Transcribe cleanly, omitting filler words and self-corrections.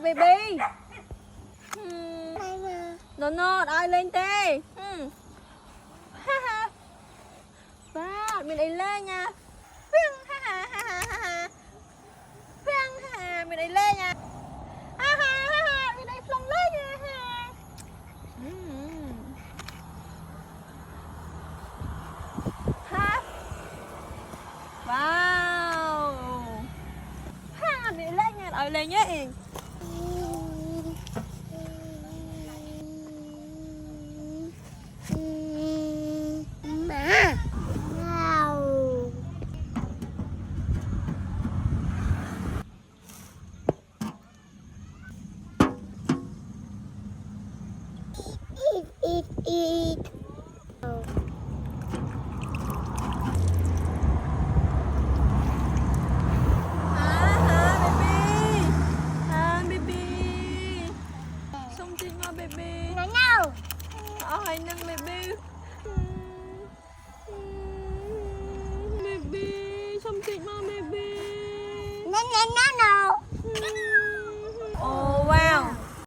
baby. No, ai lên tê. Wow, mình ấy lên nha. Mình ấy lên nha. Mình ấy phong lên nha. Wow. Mình lên nha, ở lên nhé. Eat. Baby. Xong chị mà baby. No. Ai nâng baby. Baby, xong chị mà baby. No. Ồ.